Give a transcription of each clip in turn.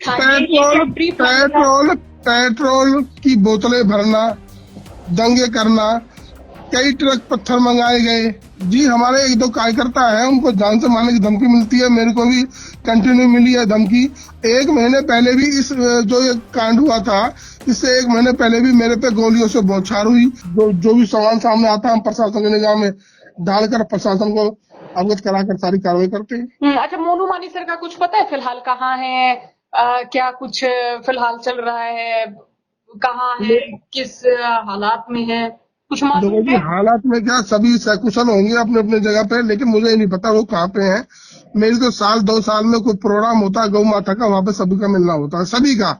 Petrol petrol petrol की बोतलें भरना, दंगे करना, कई ट्रक पत्थर मंगाए गए। जी हमारे एक दो कार्यकर्ता हैं, उनको जान से मारने की धमकी मिलती है, मेरे को भी कंटिन्यू मिली है धमकी। एक महीने पहले भी इस जो ये कांड हुआ था, इससे एक महीने पहले भी मेरे पे गोलियों से बौछार हुई। जो भी सामान सामने आता है हम प्रशासन के निगाह में डालकर प्रशासन को अवगत कराकर सारी कार्रवाई करते हैं। अच्छा, मोनू मानी सर का कुछ पता है फिलहाल कहाँ है? क्या कुछ फिलहाल चल रहा है? कहाँ है? किस हालात में है? कुछ देखो मालूम जी, है? हालात में क्या, सभी सकुशल होंगे अपने अपने जगह पे, लेकिन मुझे ये नहीं पता वो कहाँ पे हैं। मेरी तो साल 2 साल में कोई प्रोग्राम होता है गौ माता का, वहां पे सभी का मिलना होता है, सभी का,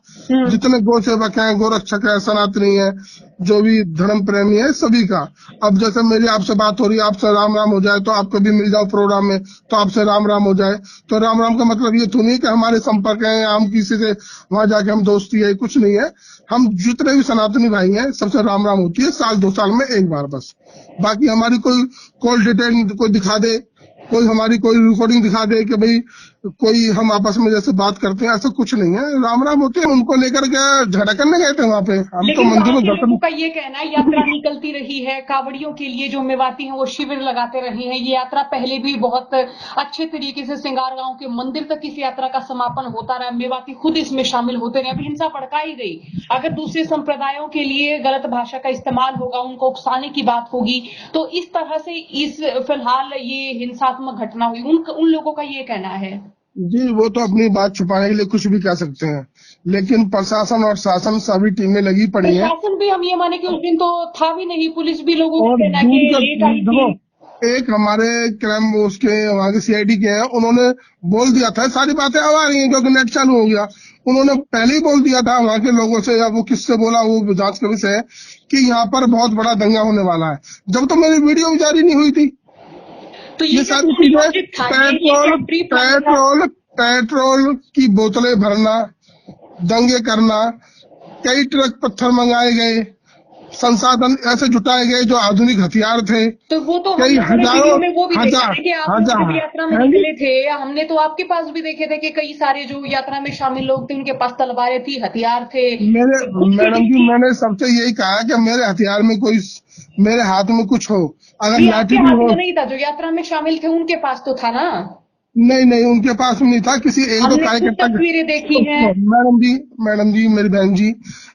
जितने गौ सेवक हैं, गोरक्षक है, सनातनी है, जो भी धर्म प्रेमी है, सभी का। अब जैसे मेरी आपसे बात हो रही है, आपसे राम राम हो जाए तो आपको भी मिल जाओ प्रोग्राम में, तो आपसे राम राम हो जाए, तो राम राम का मतलब ये तो नहीं कि हमारे संपर्क है, हम किसी से वहां जाके हम दोस्ती है, कुछ नहीं है। हम जितने भी सनातनी भाई हैं सबसे राम राम होती है साल 2 साल में एक बार बस। बाकी हमारी कोई कॉल डिटेल कोई दिखा दे, कोई हमारी कोई रिकॉर्डिंग दिखा दे कि भाई कोई हम आपस में जैसे बात करते हैं, ऐसा कुछ नहीं है। राम राम होते हैं, उनको लेकर के झगड़ा करने गए थे वहां पे, हम तो लेकिन मंदिर वहां में के लोगों दर्शन। का ये कहना है यात्रा निकलती रही है कावड़ियों के लिए, जो मेवाती हैं वो शिविर लगाते रहे हैं। ये यात्रा पहले भी बहुत अच्छे तरीके से सिंगार गांव के मंदिर तक इस यात्रा का समापन होता रहा, मेवाती खुद इसमें शामिल होते रहे। अब हिंसा भड़काई गई, अगर दूसरे संप्रदायों के लिए गलत भाषा का इस्तेमाल होगा, उनको उकसाने की बात होगी, तो इस तरह से इस फिलहाल ये हिंसात्मक घटना हुई। उन लोगों का ये कहना है। जी वो तो अपनी बात छुपाने के लिए कुछ भी कह सकते हैं, लेकिन प्रशासन और शासन सभी टीमें लगी पड़ी हैं। प्रशासन भी हम ये माने कि उस दिन तो था भी नहीं, पुलिस भी लोगों और का कहना है दूध कि का लेट आई थी। देखो, एक हमारे क्राइम उसके वहां के सीआईडी के हैं, उन्होंने बोल दिया था, सारी बातें अब आ रही हैं क्योंकि नेट चालू हो गया। उन्होंने पहले ही बोल दिया था वहां के लोगों से, या वो किससे बोला वो जांच का विषय है, कि यहाँ पर बहुत बड़ा दंगा होने वाला है, जब तो मेरी वीडियो भी जारी नहीं हुई थी। तो ये ये जो सारी चीजें, आयोजित था, ये पेट्रोल क्या प्री प्लान था? पेट्रोल पेट्रोल की बोतलें भरना, दंगे करना, कई ट्रक पत्थर मंगाए गए, संसाधन ऐसे जुटाए गए जो आधुनिक हथियार थे, तो वो तो हम कई लोगों ने हजारों वीडियो में वो भी देखा हजार है कि आप लोग जब हजार यात्रा में हैं जी। निकले थे, हमने तो आपके पास भी देखे थे कि कई सारे जो यात्रा में शामिल लोग थे उनके पास तलवारें थी, हथियार थे, मेरे कुछ भी मैडम जी, थी। मैंने सबसे यही कहा कि मेरे हथियार में कोई, मेरे हाथ में कुछ हो, अगर ये लाठी आपके भी हाथ हो। में नहीं था, जो यात्रा में शामिल थे उनके पास तो था ना। नहीं नहीं, उनके पास नहीं था, किसी एक दो हमने खुद कार्यकर्ता तस्वीरें देखी हैं। सुनो, मैडम जी मेरी बहन जी,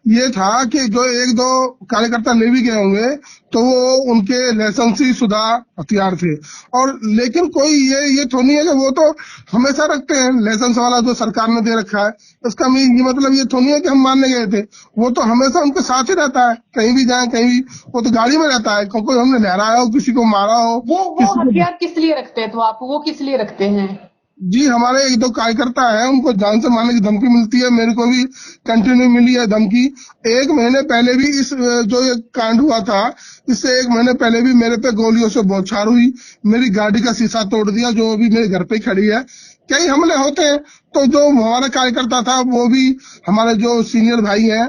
ये था कि जो एक दो कार्यकर्ता ले भी गए होंगे तो वो उनके लाइसेंसी शुदा हथियार थे। और लेकिन कोई ये तो नहीं है कि वो तो हमेशा रखते हैं लाइसेंस वाला जो सरकार ने दे रखा है, इसका ये मतलब ये तो नहीं है कि हम मारने गए थे। वो तो हमेशा उनके साथ ही रहता है, कहीं भी जाए कहीं भी, वो तो गाड़ी में रहता है, कोई हमने लहराया हो, किसी को मारा हो, वो किसी को। हथियार किस लिए रखते हैं? तो आप वो किस लिए रखते हैं? जी हमारे एक दो कार्यकर्ता हैं, उनको जान से मारने की धमकी मिलती है, मेरे को भी कंटिन्यू मिली है धमकी। एक महीने पहले भी इस जो ये कांड हुआ था, इससे एक महीने पहले भी मेरे पे गोलियों से बौछार हुई, मेरी गाड़ी का शीशा तोड़ दिया, जो अभी मेरे घर पे ही खड़ी है। कई हमले होते हैं। तो जो हमारा कार्यकर्ता था, वो भी हमारे जो सीनियर भाई हैं,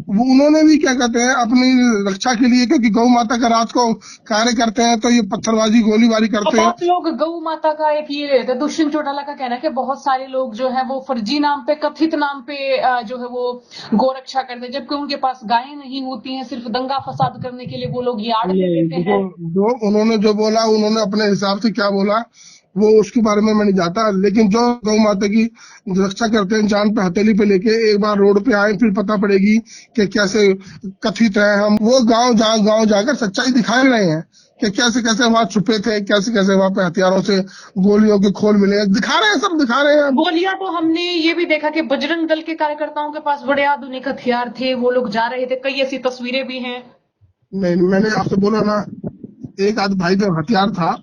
वो उन्होंने भी क्या कहते हैं अपनी रक्षा के लिए, क्योंकि गौ माता का रात को कार्य करते हैं, तो ये पत्थरबाजी गोलीबारी अब करते हैं। आप लोग गौ माता का एक ये रहता है, दुष्यंत चौटाला का कहना है कि बहुत सारे लोग जो है वो फर्जी नाम पे, कथित नाम पे जो है वो गोरक्षा करते हैं, जबकि उनके पास गायें नहीं होती हैं, सिर्फ दंगा फसाद करने के लिए वो लोग ये आड़ ले नहीं लेते देखो, हैं। जो उन्होंने जो बोला, उन्होंने अपने हिसाब से क्या बोला, वो उसके बारे में मैं नहीं जानता, लेकिन जो गौ माता की रक्षा करते हैं, जान पे हथेली पे लेके एक बार रोड पे आए, फिर पता पड़ेगी कि कैसे कथित है। हम वो गांव जाकर सच्चाई दिखा रहे हैं कि कैसे कैसे वहां छुपे थे, कैसे कैसे वहां पे हथियारों से गोलियों के खोल मिले, दिखा रहे हैं, सब दिखा रहे हैं। गोलियां तो हमने ये भी देखा कि बजरंग दल के कार्यकर्ताओं के पास बड़े आधुनिक हथियार थे, वो लोग जा रहे थे, कई ऐसी तस्वीरें भी हैं। नहीं मैंने आपसे बोला ना, एक आध भाई का हथियार था,